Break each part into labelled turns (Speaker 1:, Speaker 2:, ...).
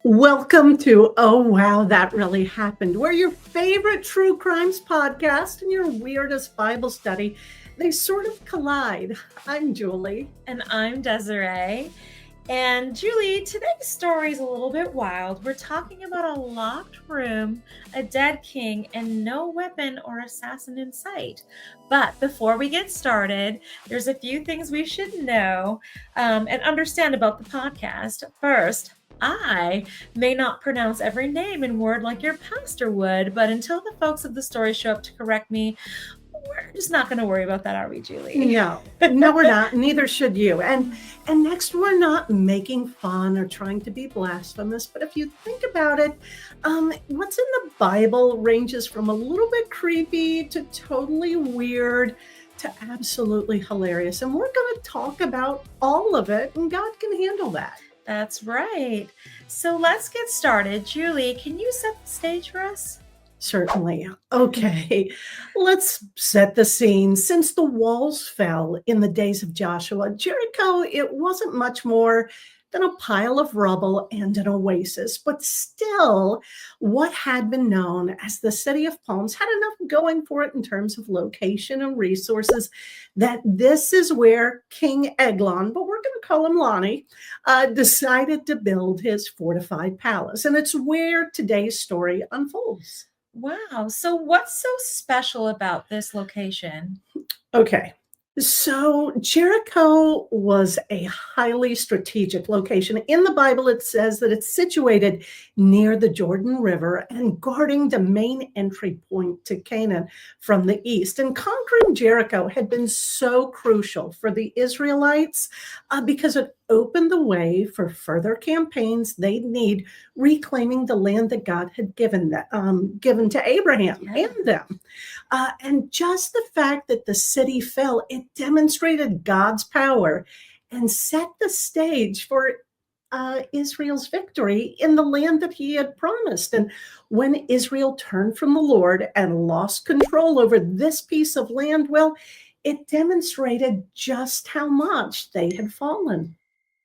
Speaker 1: Welcome to Oh Wow, That Really Happened. We're your favorite true crimes podcast and your weirdest Bible study. They sort of collide. I'm Julie.
Speaker 2: And I'm Desiree. And Julie, today's story is a little bit wild. We're talking about a locked room, a dead king, and no weapon or assassin in sight. But before we get started, there's a few things we should know and understand about the podcast. First, I may not pronounce every name and word like your pastor would, but until the folks of the story show up to correct me, we're just not going to worry about that, are we, Julie?
Speaker 1: No, we're not. Neither should you. And next, we're not making fun or trying to be blasphemous. But if you think about it, what's in the Bible ranges from a little bit creepy to totally weird to absolutely hilarious. And we're going to talk about all of it, and God can handle that.
Speaker 2: That's right. So let's get started. Julie, can you set the stage for us?
Speaker 1: Certainly. Okay, let's set the scene. Since the walls fell in the days of Joshua, Jericho, it wasn't much more than a pile of rubble and an oasis. But still, what had been known as the City of Palms had enough going for it in terms of location and resources that this is where King Eglon, but we're going to call him Lonnie, decided to build his fortified palace. And it's where today's story unfolds.
Speaker 2: Wow. So what's so special about this location?
Speaker 1: Okay. So Jericho was a highly strategic location. In the Bible, it says that it's situated near the Jordan River and guarding the main entry point to Canaan from the east. And conquering Jericho had been so crucial for the Israelites because it opened the way for further campaigns they'd need reclaiming the land that God had given to Abraham and them. And just the fact that the city fell, it demonstrated God's power and set the stage for Israel's victory in the land that he had promised. And when Israel turned from the Lord and lost control over this piece of land, well, it demonstrated just how much they had fallen.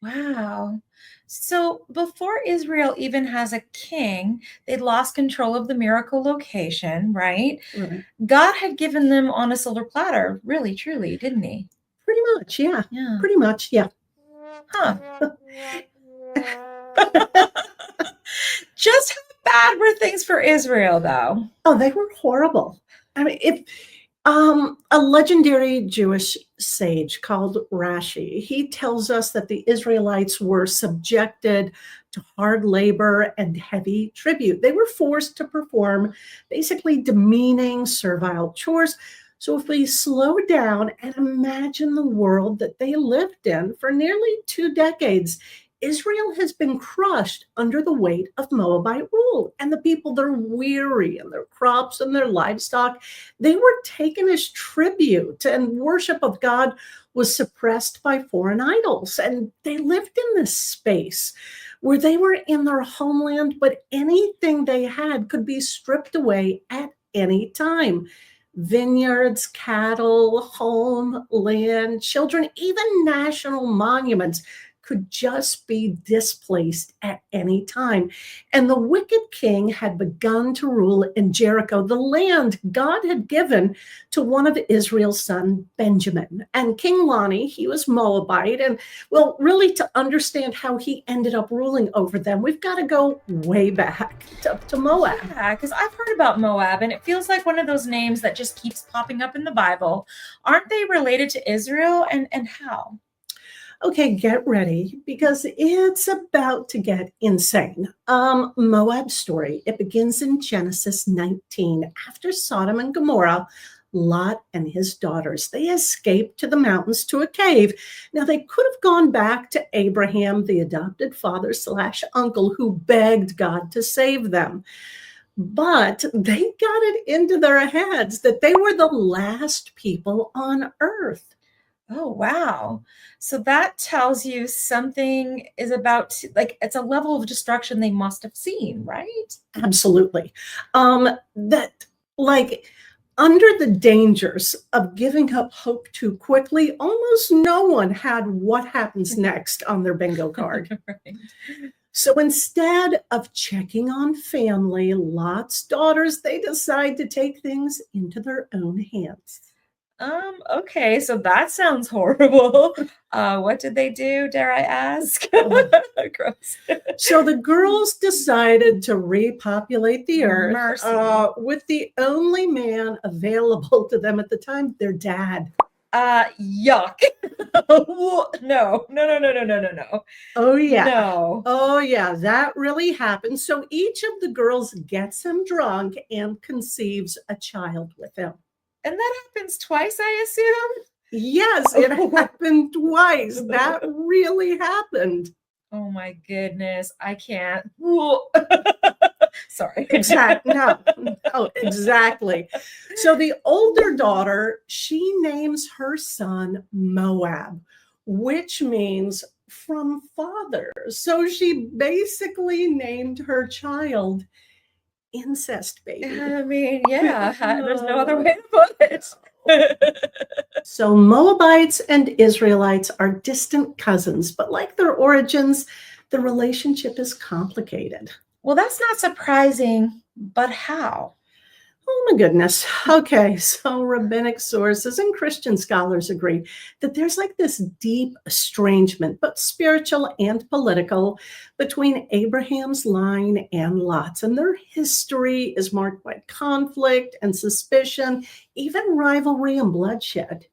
Speaker 2: Wow. So before Israel even has a king, they'd lost control of the miracle location, right?
Speaker 1: Right.
Speaker 2: God had given them on a silver platter, really, truly, didn't he?
Speaker 1: Pretty much, yeah.
Speaker 2: Yeah.
Speaker 1: Pretty much, yeah.
Speaker 2: Huh. Just how bad were things for Israel, though?
Speaker 1: Oh, they were horrible. I mean, if a legendary Jewish sage called Rashi, he tells us that the Israelites were subjected to hard labor and heavy tribute. They were forced to perform basically demeaning, servile chores. So if we slow down and imagine the world that they lived in for nearly 2 decades, Israel has been crushed under the weight of Moabite rule. And the people, they're weary, and their crops and their livestock, they were taken as tribute, and worship of God was suppressed by foreign idols. And they lived in this space where they were in their homeland, but anything they had could be stripped away at any time. Vineyards, cattle, home, land, children, even national monuments could just be displaced at any time. And the wicked king had begun to rule in Jericho, the land God had given to one of Israel's son, Benjamin. And King Lonnie, he was Moabite. And well, really to understand how he ended up ruling over them, we've got to go way back to Moab.
Speaker 2: Yeah, because I've heard about Moab, and it feels like one of those names that just keeps popping up in the Bible. Aren't they related to Israel, and how?
Speaker 1: Okay, get ready because it's about to get insane. Moab's story, it begins in Genesis 19. After Sodom and Gomorrah, Lot and his daughters, they escaped to the mountains to a cave. Now, they could have gone back to Abraham, the adopted father / uncle, who begged God to save them. But they got it into their heads that they were the last people on earth.
Speaker 2: Oh, wow. So that tells you something is about to, like, it's a level of destruction they must have seen, right?
Speaker 1: Absolutely. That, like, under the dangers of giving up hope too quickly, almost no one had what happens next on their bingo card.
Speaker 2: Right.
Speaker 1: So instead of checking on family, Lot's daughters, they decide to take things into their own hands.
Speaker 2: Okay, so that sounds horrible. What did they do, dare I ask?
Speaker 1: Oh.
Speaker 2: Gross.
Speaker 1: So the girls decided to repopulate the earth
Speaker 2: Mercy.
Speaker 1: with the only man available to them at the time, their dad.
Speaker 2: Yuck. No, no, no, no, no, no, no, no.
Speaker 1: Oh, yeah.
Speaker 2: No.
Speaker 1: Oh, yeah, that really happened. So each of the girls gets him drunk and conceives a child with him.
Speaker 2: And that happens twice, I assume?
Speaker 1: Yes, it happened twice. That really happened.
Speaker 2: Oh my goodness, I can't. Sorry.
Speaker 1: Exactly. No, exactly. So the older daughter, she names her son Moab, which means from father. So she basically named her child incest baby.
Speaker 2: I mean, yeah, there's no other way to put it.
Speaker 1: So Moabites and Israelites are distant cousins, but like their origins, the relationship is complicated.
Speaker 2: Well, that's not surprising, but how?
Speaker 1: Oh my goodness. Okay, so rabbinic sources and Christian scholars agree that there's like this deep estrangement, both spiritual and political, between Abraham's line and Lot's. And their history is marked by conflict and suspicion, even rivalry and bloodshed.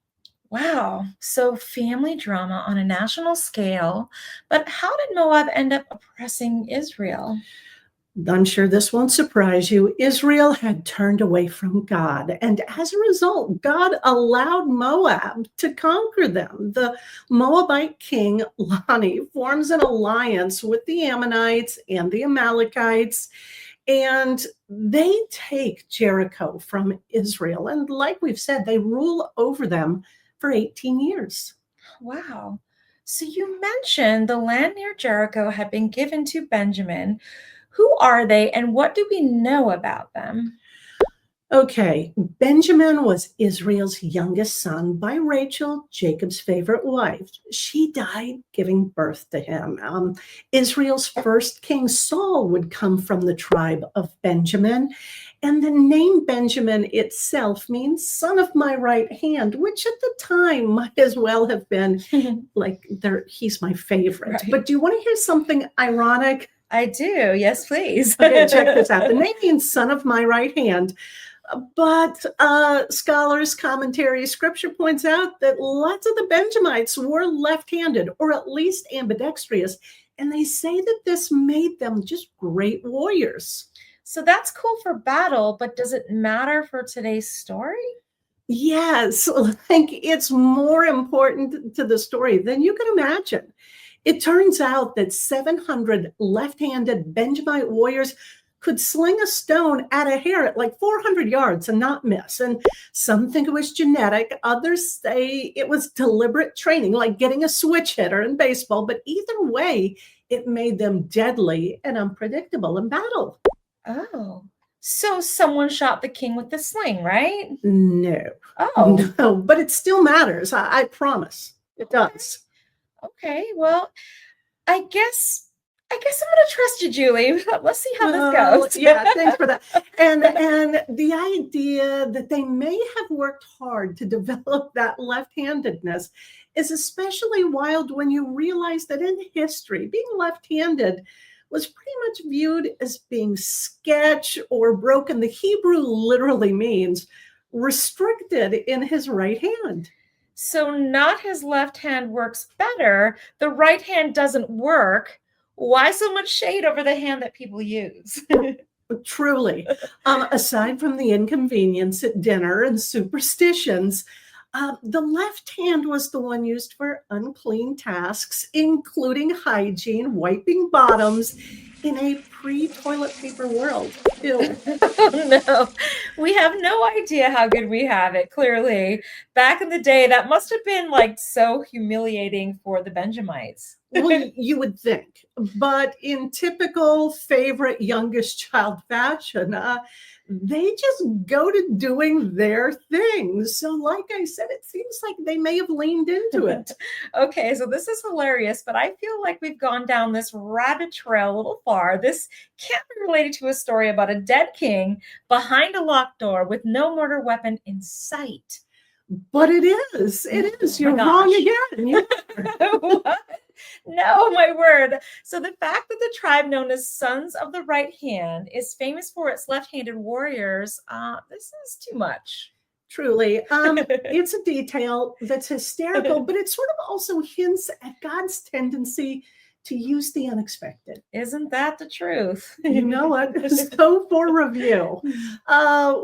Speaker 2: Wow. So family drama on a national scale, but how did Moab end up oppressing Israel?
Speaker 1: I'm sure this won't surprise you. Israel had turned away from God. And as a result, God allowed Moab to conquer them. The Moabite king, Lani, forms an alliance with the Ammonites and the Amalekites. And they take Jericho from Israel. And like we've said, they rule over them for 18 years.
Speaker 2: Wow. So you mentioned the land near Jericho had been given to Benjamin. Who are they and what do we know about them?
Speaker 1: Okay, Benjamin was Israel's youngest son by Rachel, Jacob's favorite wife. She died giving birth to him. Israel's first king, Saul, would come from the tribe of Benjamin. And the name Benjamin itself means son of my right hand, which at the time might as well have been like, he's my favorite.
Speaker 2: Right.
Speaker 1: But do you want to hear something ironic?
Speaker 2: I do. Yes, please.
Speaker 1: Okay, check this out. The name means son of my right hand. But scholars, commentary, scripture points out that lots of the Benjamites were left-handed, or at least ambidextrous, and they say that this made them just great warriors.
Speaker 2: So that's cool for battle, but does it matter for today's story?
Speaker 1: Yes, like it's more important to the story than you can imagine. It turns out that 700 left-handed Benjamite warriors could sling a stone at a hare at like 400 yards and not miss. And some think it was genetic. Others say it was deliberate training, like getting a switch hitter in baseball. But either way, it made them deadly and unpredictable in battle.
Speaker 2: Oh, so someone shot the king with the sling, right?
Speaker 1: No.
Speaker 2: Oh,
Speaker 1: No, but it still matters. I promise. It does.
Speaker 2: okay. Well, I guess I'm gonna trust you, Julie. Let's see how this goes.
Speaker 1: Yeah, thanks for that. And the idea that they may have worked hard to develop that left-handedness is especially wild when you realize that in history, being left-handed was pretty much viewed as being sketch or broken. The Hebrew literally means restricted in his right hand.
Speaker 2: So not his left hand works better. The right hand doesn't work. Why so much shade over the hand that people use?
Speaker 1: Truly. Aside from the inconvenience at dinner and superstitions, the left hand was the one used for unclean tasks, including hygiene, wiping bottoms in a pre-toilet paper world. Ew.
Speaker 2: Oh no, we have no idea how good we have it, clearly. Back in the day, that must have been like so humiliating for the Benjamites.
Speaker 1: Well, you would think, but in typical favorite youngest child fashion, they just go to doing their things. So, like I said, it seems like they may have leaned into it.
Speaker 2: Okay, so this is hilarious, but I feel like we've gone down this rabbit trail a little far. This can't be related to a story about a dead king behind a locked door with no mortar weapon in sight.
Speaker 1: But it is. It is.
Speaker 2: Oh my
Speaker 1: You're wrong
Speaker 2: gosh.
Speaker 1: again. You
Speaker 2: What? No, my word. So the fact that the tribe known as Sons of the Right Hand is famous for its left-handed warriors, this is too much.
Speaker 1: truly. It's a detail that's hysterical, but it sort of also hints at God's tendency to use the unexpected.
Speaker 2: Isn't that the truth?
Speaker 1: You know what? So for review,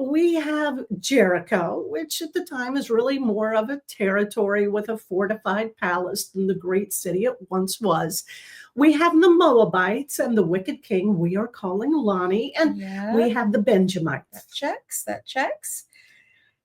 Speaker 1: we have Jericho, which at the time is really more of a territory with a fortified palace than the great city it once was. We have the Moabites and the wicked king we are calling Lonnie, and
Speaker 2: Yeah,
Speaker 1: we have the Benjamites.
Speaker 2: that checks. That checks.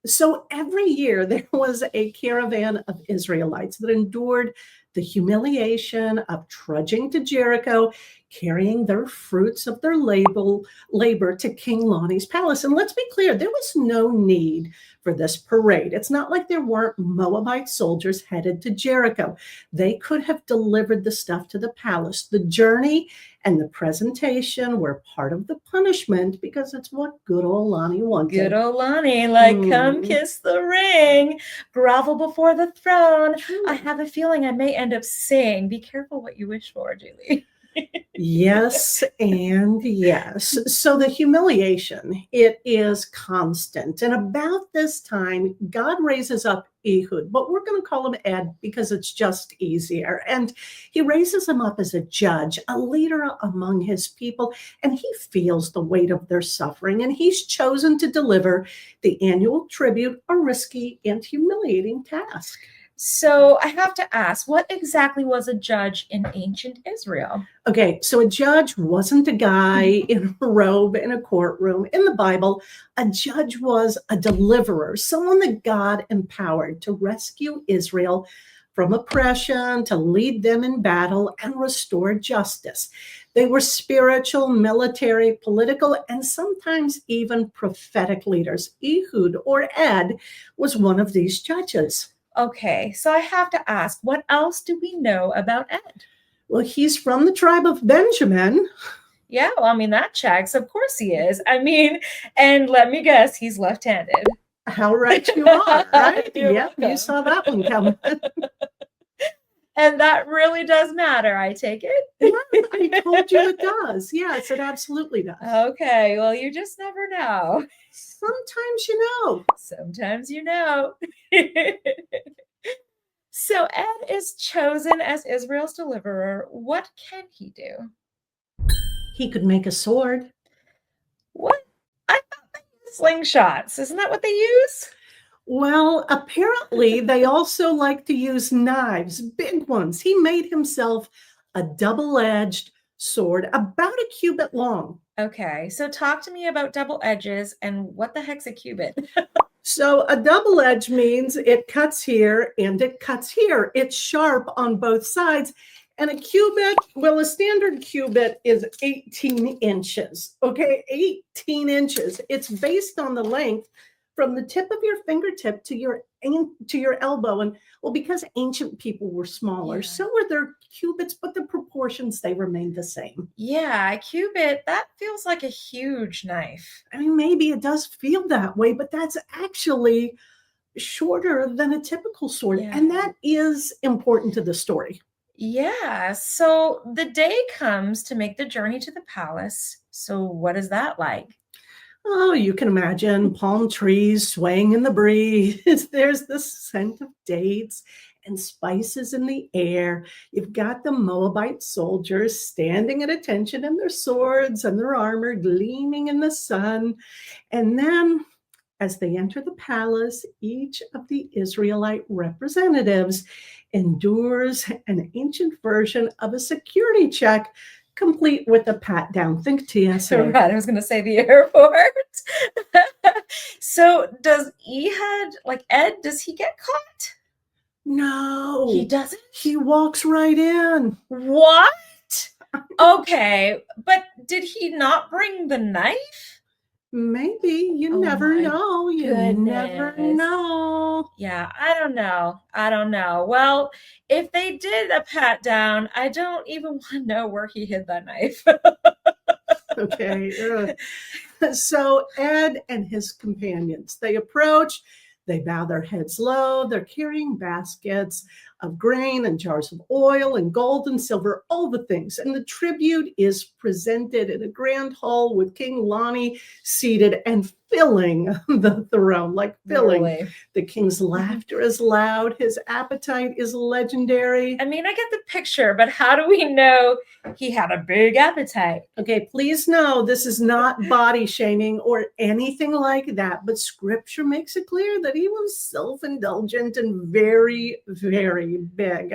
Speaker 1: So every year there was a caravan of Israelites that endured the humiliation of trudging to Jericho, carrying their fruits of their labor to King Lonnie's palace. And let's be clear, there was no need for this parade. It's not like there weren't Moabite soldiers headed to Jericho. They could have delivered the stuff to the palace. The journey and the presentation were part of the punishment because it's what good old Lonnie wanted.
Speaker 2: Good old Lonnie, like, come kiss the ring, grovel before the throne. I have a feeling I may end up saying, be careful what you wish for, Julie.
Speaker 1: Yes and yes. So the humiliation, it is constant. And about this time, God raises up Ehud, but we're going to call him Ed because it's just easier. And he raises him up as a judge, a leader among his people, and he feels the weight of their suffering. And he's chosen to deliver the annual tribute, a risky and humiliating task.
Speaker 2: So I have to ask, what exactly was a judge in ancient Israel?
Speaker 1: Okay, so a judge wasn't a guy in a robe in a courtroom. In the Bible, a judge was a deliverer, someone that God empowered to rescue Israel from oppression, to lead them in battle, and restore justice. They were spiritual, military, political, and sometimes even prophetic leaders. Ehud, or Ed, was one of these judges.
Speaker 2: Okay, so I have to ask, what else do we know about Ed?
Speaker 1: Well, he's from the tribe of Benjamin.
Speaker 2: Yeah, well, I mean, that checks. Of course he is. I mean, and let me guess, he's left-handed.
Speaker 1: How right you are, right?
Speaker 2: You're
Speaker 1: Yep, you
Speaker 2: welcome.
Speaker 1: saw that one coming.
Speaker 2: And that really does matter, I take it.
Speaker 1: I told you it does. Yes, it absolutely does.
Speaker 2: Okay, well, you just never know.
Speaker 1: Sometimes you know.
Speaker 2: Sometimes you know. So Ed is chosen as Israel's deliverer. What can he do?
Speaker 1: He could make a sword.
Speaker 2: What? I thought they used slingshots. Isn't that what they use?
Speaker 1: Well, apparently they also like to use knives, big ones. He made himself a double-edged sword about a cubit long.
Speaker 2: Okay, so talk to me about double edges and what the heck's a cubit?
Speaker 1: So a double edge means it cuts here and it cuts here. It's sharp on both sides. And a cubit, well, a standard cubit is 18 inches. Okay, 18 inches. It's based on the length from the tip of your fingertip to your elbow. And well, because ancient people were smaller,
Speaker 2: Yeah.
Speaker 1: so were their cubits, but the proportions, they remained the same.
Speaker 2: Yeah, a cubit, that feels like a huge knife.
Speaker 1: I mean, maybe it does feel that way, but that's actually shorter than a typical sword.
Speaker 2: Yeah.
Speaker 1: And that is important to the story.
Speaker 2: Yeah, so the day comes to make the journey to the palace. So what is that like?
Speaker 1: Oh, you can imagine palm trees swaying in the breeze. There's the scent of dates and spices in the air. You've got the Moabite soldiers standing at attention in their swords and their armor gleaming in the sun. And then, as they enter the palace, each of the Israelite representatives endures an ancient version of a security check, complete with a pat down. Think TSA.
Speaker 2: Right, I was going to say the airport. So does Ehud, like Ed, does he get caught?
Speaker 1: No,
Speaker 2: He doesn't?
Speaker 1: he walks right in.
Speaker 2: What? Okay, but did he not bring the knife?
Speaker 1: Maybe. You
Speaker 2: Oh
Speaker 1: never
Speaker 2: my
Speaker 1: know. You never
Speaker 2: goodness.
Speaker 1: know.
Speaker 2: Yeah, I don't know. I don't know. Well, if they did a pat down, I don't even want to know where he hid that knife.
Speaker 1: Okay. So Ed and his companions, they approach, they bow their heads low, they're carrying baskets of grain and jars of oil and gold and silver, all the things. And the tribute is presented in a grand hall with King Lonnie seated and filling the throne, like filling.
Speaker 2: Really.
Speaker 1: The king's laughter is loud, his appetite is legendary.
Speaker 2: I mean, I get the picture, but how do we know he had a big appetite?
Speaker 1: Okay, please know this is not body shaming or anything like that, but scripture makes it clear that he was self-indulgent and very, very big.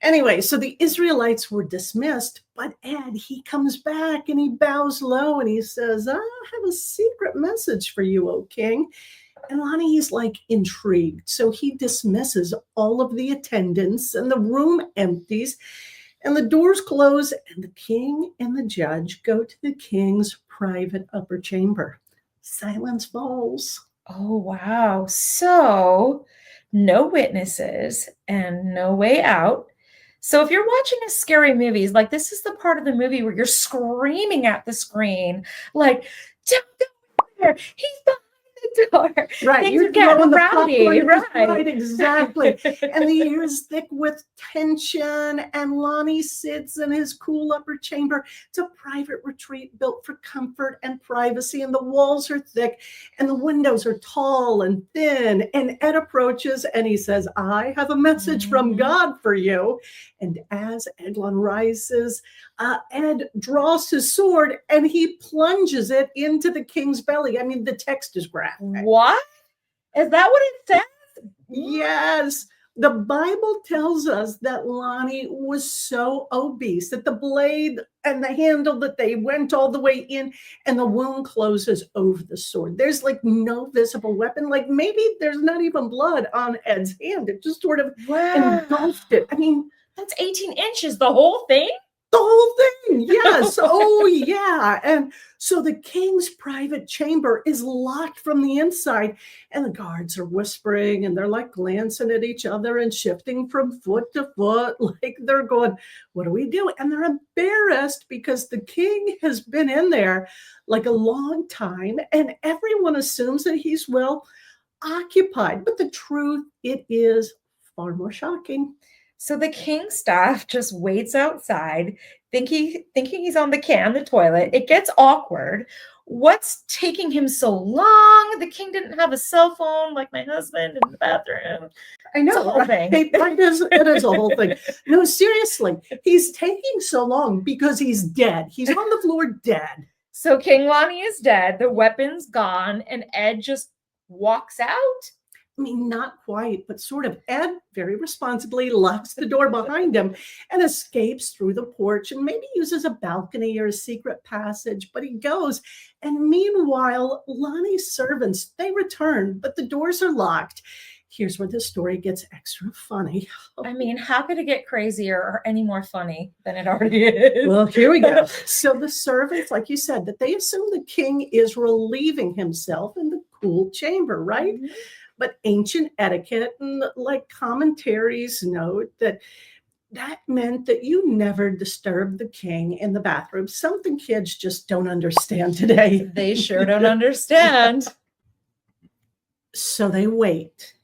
Speaker 1: Anyway, so the Israelites were dismissed, but Ed, he comes back and he bows low and he says, I have a secret message for you, O king. And Lonnie's like intrigued. So he dismisses all of the attendants and the room empties and the doors close and the king and the judge go to the king's private upper chamber. Silence falls.
Speaker 2: Oh, wow. So, no witnesses and no way out. So, if you're watching a scary movie, like this is the part of the movie where you're screaming at the screen, like, don't go there. He's behind the door.
Speaker 1: Right,
Speaker 2: Things
Speaker 1: you're
Speaker 2: are getting
Speaker 1: throwing the
Speaker 2: rowdy,
Speaker 1: popcorn,
Speaker 2: right?
Speaker 1: right, exactly. And the air is thick with tension, and Lonnie sits in his cool upper chamber. It's a private retreat built for comfort and privacy, and the walls are thick, and the windows are tall and thin. And Ed approaches, and he says, I have a message from God for you. And as Eglon rises, Ed draws his sword, and he plunges it into the king's belly. I mean, the text is graphic.
Speaker 2: What? Is that what it says?
Speaker 1: Yes. The Bible tells us that Lonnie was so obese that the blade and the handle that they went all the way in and the wound closes over the sword. There's like no visible weapon. Like maybe there's not even blood on Ed's hand. It just sort of engulfed it. I mean,
Speaker 2: that's 18 inches, the whole thing?
Speaker 1: The whole thing, yes. Oh, yeah. And so the king's private chamber is locked from the inside, and the guards are whispering and they're like glancing at each other and shifting from foot to foot, like they're going, what do we do? And they're embarrassed because the king has been in there like a long time, and everyone assumes that he's well occupied. But the truth, it is far more shocking.
Speaker 2: So the king's staff just waits outside, thinking he's on the toilet. It gets awkward. What's taking him so long? The king didn't have a cell phone like my husband in the bathroom.
Speaker 1: I know.
Speaker 2: It's a whole thing.
Speaker 1: It is a whole thing. No, seriously, he's taking so long because he's dead. He's on the floor dead.
Speaker 2: So King Lonnie is dead. The weapon's gone, and Ed just walks out.
Speaker 1: I mean, not quite, but sort of. Ed very responsibly locks the door behind him and escapes through the porch and maybe uses a balcony or a secret passage, but he goes. And meanwhile, Lonnie's servants, they return, but the doors are locked. Here's where the story gets extra funny.
Speaker 2: I mean, how could it get crazier or any more funny than it already is?
Speaker 1: Well, here we go. So the servants, like you said, that they assume the king is relieving himself in the cool chamber, right? Mm-hmm. But ancient etiquette and like commentaries note that meant that you never disturb the king in the bathroom. Something kids just don't understand today.
Speaker 2: They sure don't understand.
Speaker 1: So they wait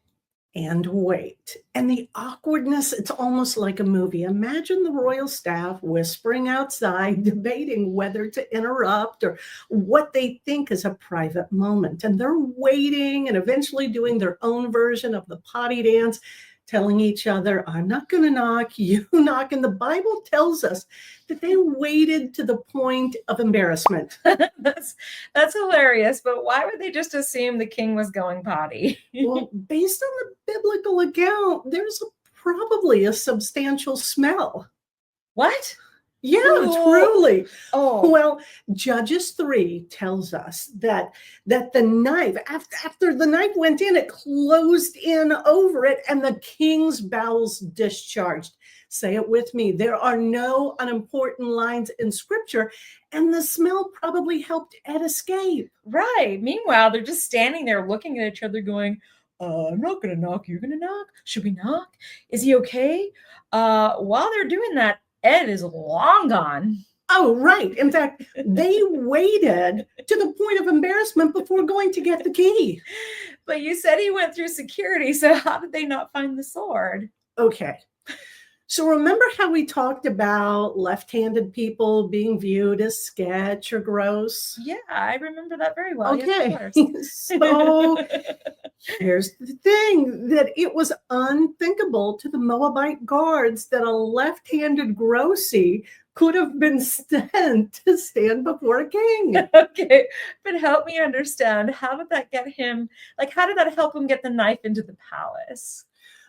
Speaker 1: and wait. And the awkwardness, it's almost like a movie. Imagine the royal staff whispering outside, debating whether to interrupt or what they think is a private moment. And they're waiting and eventually doing their own version of the potty dance, telling each other, I'm not going to knock, you knock. And the Bible tells us that they waited to the point of embarrassment.
Speaker 2: That's hilarious. But why would they just assume the king was going potty?
Speaker 1: Well, based on the biblical account, there's probably a substantial smell.
Speaker 2: What?
Speaker 1: Yeah,
Speaker 2: Oh,
Speaker 1: truly.
Speaker 2: oh,
Speaker 1: Well, Judges 3 tells us that the knife, after the knife went in, it closed in over it, and the king's bowels discharged. Say it with me. There are no unimportant lines in scripture, and the smell probably helped Ed escape.
Speaker 2: right. Meanwhile, they're just standing there looking at each other, going, I'm not going to knock. You're going to knock. Should we knock? Is he okay? While they're doing that, Ed is long gone.
Speaker 1: Oh, right. In fact, they waited to the point of embarrassment before going to get the key.
Speaker 2: But you said he went through security, so how did they not find the sword?
Speaker 1: Okay. So remember how we talked about left-handed people being viewed as sketch or gross?
Speaker 2: Yeah, I remember that very well. Yes,
Speaker 1: Okay.
Speaker 2: of course.
Speaker 1: So here's the thing, that it was unthinkable to the Moabite guards that a left-handed grossy could have been sent to stand before a king.
Speaker 2: Okay, but help me understand. How did that get him? Like, how did that help him get the knife into the palace?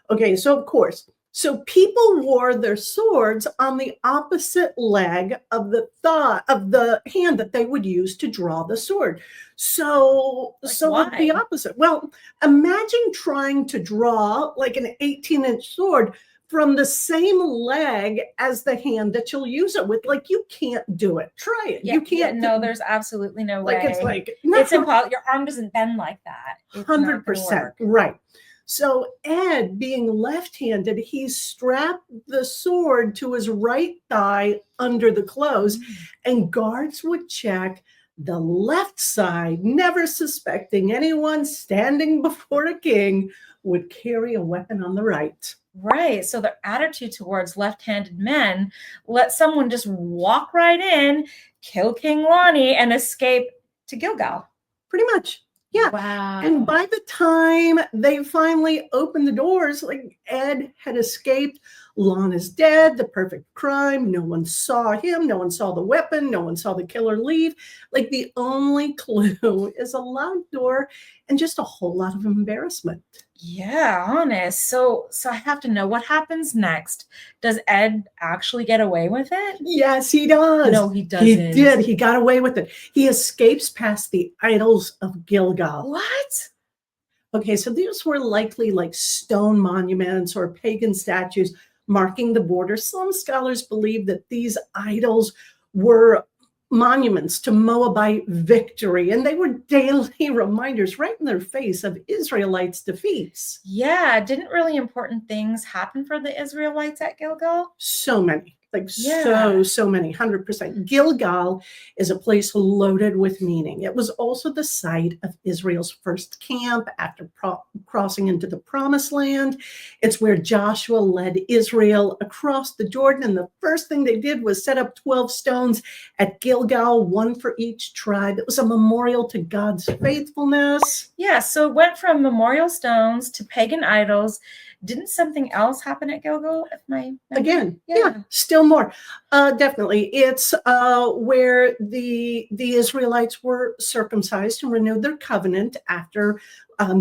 Speaker 1: Okay, so of course, so people wore their swords on the opposite leg of the thigh of the hand that they would use to draw the sword. So,
Speaker 2: Like,
Speaker 1: the
Speaker 2: why?
Speaker 1: opposite. Well, imagine trying to draw like an 18-inch sword from the same leg as the hand that you'll use it with. Like, you can't do it. Try it.
Speaker 2: Yeah,
Speaker 1: You
Speaker 2: yeah,
Speaker 1: can't
Speaker 2: no, there's absolutely no
Speaker 1: like it's
Speaker 2: way.
Speaker 1: like
Speaker 2: It's
Speaker 1: no.
Speaker 2: impossible. Your arm doesn't bend like that. It's not gonna
Speaker 1: 100%
Speaker 2: work.
Speaker 1: right. So Ed, being left-handed, he strapped the sword to his right thigh under the clothes, and guards would check the left side, never suspecting anyone standing before a king would carry a weapon on the right.
Speaker 2: Right. So their attitude towards left-handed men let someone just walk right in, kill King Lonnie, and escape to Gilgal.
Speaker 1: Pretty much. Yeah.
Speaker 2: Wow.
Speaker 1: And by the time they finally opened the doors, like, Ed had escaped. Lon is dead, the perfect crime. No one saw him. No one saw the weapon. No one saw the killer leave. Like, the only clue is a locked door and just a whole lot of embarrassment.
Speaker 2: Yeah, honest. So I have to know what happens next. Does Ed actually get away with it?
Speaker 1: Yes, he does.
Speaker 2: No, he
Speaker 1: He
Speaker 2: doesn't.
Speaker 1: did. He got away with it. He escapes past the idols of Gilgal.
Speaker 2: What?
Speaker 1: Okay, so these were likely like stone monuments or pagan statues marking the border. Some scholars believe that these idols were monuments to Moabite victory, and they were daily reminders right in their face of Israelites' defeats.
Speaker 2: Yeah, didn't really important things happen for the Israelites at Gilgal?
Speaker 1: So many, like
Speaker 2: Yeah.
Speaker 1: so many, 100%. Gilgal is a place loaded with meaning. It was also the site of Israel's first camp after crossing into the Promised Land. It's where Joshua led Israel across the Jordan, and the first thing they did was set up 12 stones at Gilgal, one for each tribe. It was a memorial to God's faithfulness.
Speaker 2: Yeah, so it went from memorial stones to pagan idols. Didn't something else happen at Gilgal? If my
Speaker 1: Again,
Speaker 2: Yeah.
Speaker 1: yeah, still more. Definitely. It's where the Israelites were circumcised and renewed their covenant after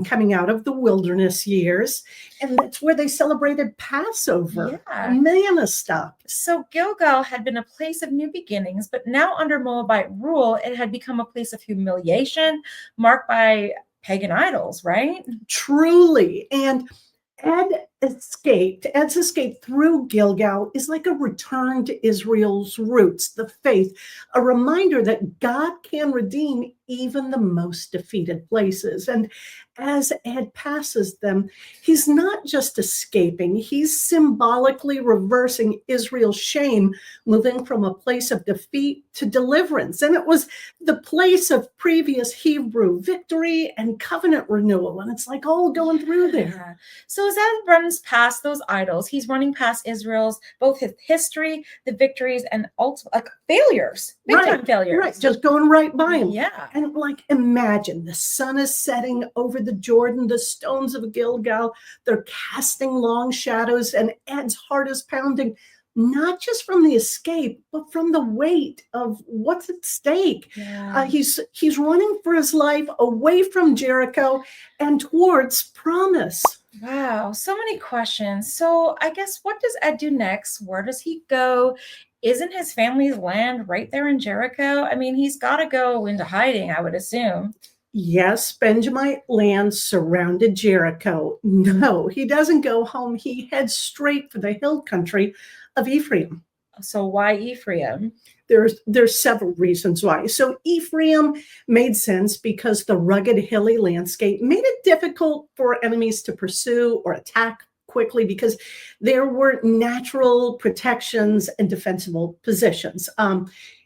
Speaker 1: coming out of the wilderness years. And that's where they celebrated Passover.
Speaker 2: Yeah.
Speaker 1: Manna stopped.
Speaker 2: So Gilgal had been a place of new beginnings, but now under Moabite rule, it had become a place of humiliation, marked by pagan idols, right?
Speaker 1: Truly. And Ed's escape through Gilgal is like a return to Israel's roots, the faith, a reminder that God can redeem even the most defeated places. And as Ed passes them, he's not just escaping, he's symbolically reversing Israel's shame, moving from a place of defeat to deliverance. And it was the place of previous Hebrew victory and covenant renewal. And it's like all going through there.
Speaker 2: Yeah. So as Ed runs past those idols, he's running past Israel's both his history, the victories, and ultimate like failures, big time failures.
Speaker 1: Right, just going right by him.
Speaker 2: Yeah.
Speaker 1: And like, imagine the sun is setting over the Jordan, the stones of Gilgal, they're casting long shadows, and Ed's heart is pounding, not just from the escape, but from the weight of what's at stake.
Speaker 2: Yeah.
Speaker 1: He's running for his life away from Jericho and towards promise.
Speaker 2: Wow, so many questions. So I guess what does Ed do next? Where does he go? isn't his family's land right there in Jericho? I mean, he's got to go into hiding, I would assume.
Speaker 1: Yes, Benjamite land surrounded Jericho. No, he doesn't go home. He heads straight for the hill country of Ephraim.
Speaker 2: So why Ephraim?
Speaker 1: There's several reasons why. So Ephraim made sense because the rugged, hilly landscape made it difficult for enemies to pursue or attack quickly because there were natural protections and defensible positions.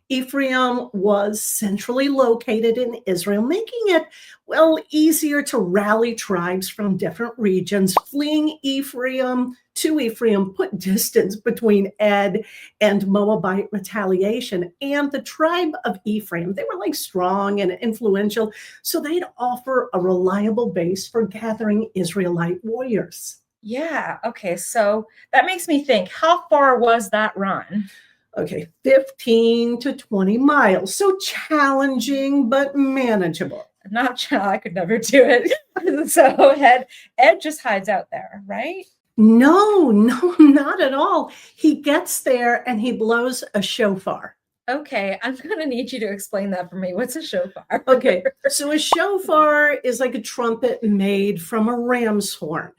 Speaker 1: Ephraim was centrally located in Israel, making it, well, easier to rally tribes from different regions. Fleeing Ephraim to Ephraim put distance between Ed and Moabite retaliation. And the tribe of Ephraim, they were like strong and influential, so they'd offer a reliable base for gathering Israelite warriors.
Speaker 2: Yeah. Okay. So that makes me think, how far was that run?
Speaker 1: Okay, 15 to 20 miles. So challenging, but manageable.
Speaker 2: Not I could never do it. So Ed just hides out there, right?
Speaker 1: No, not at all. He gets there and he blows a shofar.
Speaker 2: Okay, I'm going to need you to explain that for me. What's a shofar?
Speaker 1: Okay, so a shofar is like a trumpet made from a ram's horn.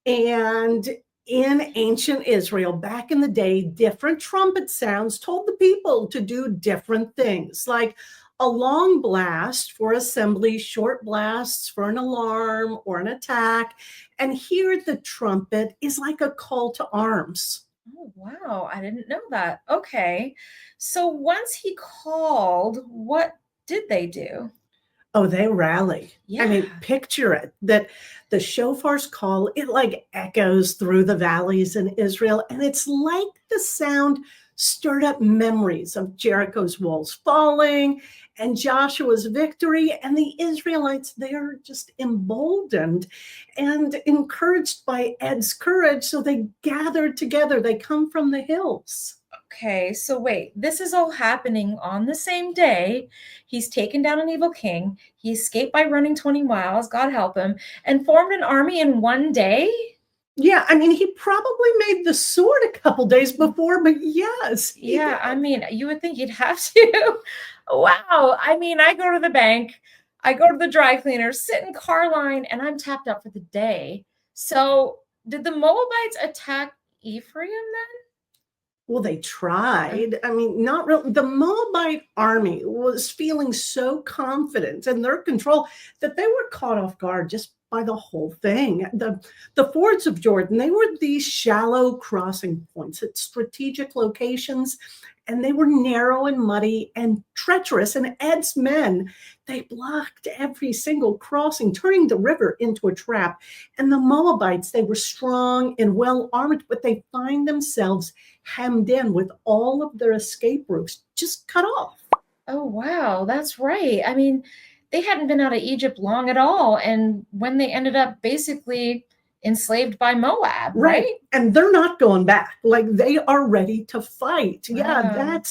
Speaker 1: And in ancient Israel, back in the day, different trumpet sounds told the people to do different things, like a long blast for assembly, short blasts for an alarm or an attack. And here the trumpet is like a call to arms.
Speaker 2: Oh, wow. I didn't know that. Okay. So once he called, what did they do?
Speaker 1: Oh, they rally.
Speaker 2: Yeah.
Speaker 1: I mean, picture it, that the shofar's call, it like echoes through the valleys in Israel. And it's like the sound stirred up memories of Jericho's walls falling and Joshua's victory. And the Israelites, they're just emboldened and encouraged by Ed's courage. So they gathered together. They come from the hills.
Speaker 2: Okay, so wait, this is all happening on the same day. He's taken down an evil king. He escaped by running 20 miles, God help him, and formed an army in one day?
Speaker 1: Yeah, I mean, he probably made the sword a couple days before, but yes.
Speaker 2: Yeah, I mean, you would think you'd have to. Wow. I mean, I go to the bank, I go to the dry cleaner, sit in car line, and I'm tapped out for the day. So, did the Moabites attack Ephraim then?
Speaker 1: Well, they tried. I mean, not really. The Moabite army was feeling so confident in their control that they were caught off guard just by the whole thing. The fords of Jordan, they were these shallow crossing points at strategic locations, and they were narrow and muddy and treacherous. And Ed's men, they blocked every single crossing, turning the river into a trap. And the Moabites, they were strong and well armed, but they find themselves hemmed in with all of their escape routes just cut off.
Speaker 2: Oh, wow, that's right. I mean, they hadn't been out of Egypt long at all. And when they ended up basically enslaved by Moab, right?
Speaker 1: And they're not going back. Like they are ready to fight.
Speaker 2: Wow.
Speaker 1: Yeah,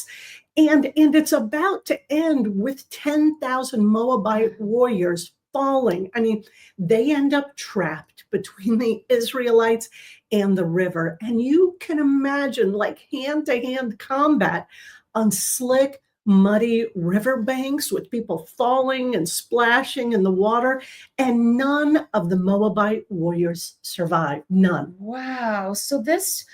Speaker 1: and it's about to end with 10,000 Moabite warriors falling. I mean, they end up trapped between the Israelites and the river. And you can imagine like hand-to-hand combat on slick, muddy riverbanks with people falling and splashing in the water. And none of the Moabite warriors survived. None.
Speaker 2: Wow. So this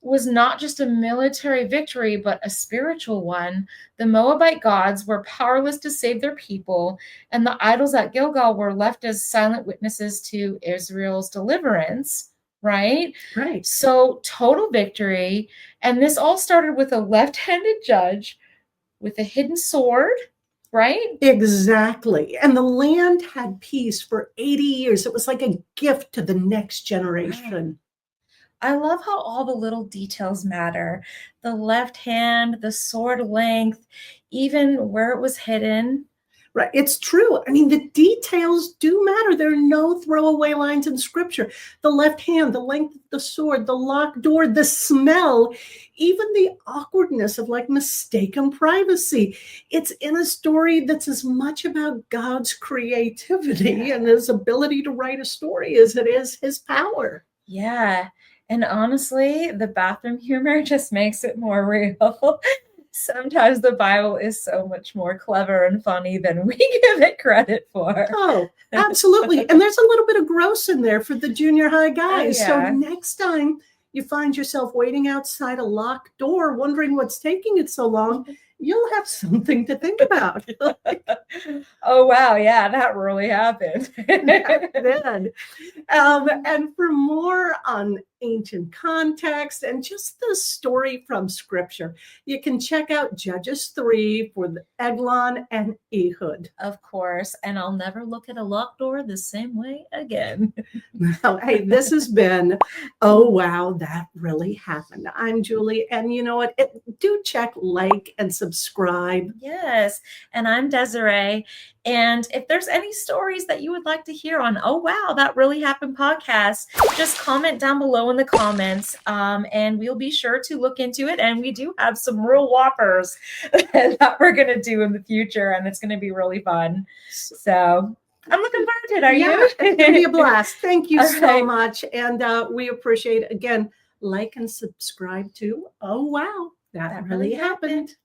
Speaker 2: was not just a military victory, but a spiritual one. The Moabite gods were powerless to save their people, and the idols at Gilgal were left as silent witnesses to Israel's deliverance, right?
Speaker 1: Right.
Speaker 2: So total victory. And this all started with a left-handed judge with a hidden sword, right?
Speaker 1: Exactly. And the land had peace for 80 years. It was like a gift to the next generation.
Speaker 2: I love how all the little details matter. The left hand, the sword length, even where it was hidden.
Speaker 1: Right. It's true. I mean, the details do matter. There are no throwaway lines in scripture. The left hand, the length of the sword, the locked door, the smell, even the awkwardness of like mistaken privacy. It's in a story that's as much about God's creativity and his ability to write a story as it is his power.
Speaker 2: Yeah. And honestly, the bathroom humor just makes it more real. Sometimes the Bible is so much more clever and funny than we give it credit for.
Speaker 1: Oh, absolutely. And there's a little bit of gross in there for the junior high guys.
Speaker 2: Oh,
Speaker 1: So
Speaker 2: yeah.
Speaker 1: next time you find yourself waiting outside a locked door, wondering what's taking it so long, you'll have something to think about.
Speaker 2: Oh, wow. Yeah, that really happened.
Speaker 1: Then, and for more on ancient context and just the story from scripture, you can check out Judges 3 for the Eglon and Ehud.
Speaker 2: Of course. And I'll never look at a locked door the same way again.
Speaker 1: Now, hey, this has been, oh, wow, that really happened. I'm Julie. And you know what? Do check, like, and subscribe.
Speaker 2: Yes. And I'm Desiree. And if there's any stories that you would like to hear on, oh, wow, that really happened podcast, just comment down below in the comments. And we'll be sure to look into it. And we do have some real whoppers that we're going to do in the future. And it's going to be really fun. So I'm looking forward to it. Are you?
Speaker 1: It's going to be a blast. Thank you
Speaker 2: All
Speaker 1: so
Speaker 2: right.
Speaker 1: much. And we appreciate it. Again, like and subscribe to, oh, wow, that really happened.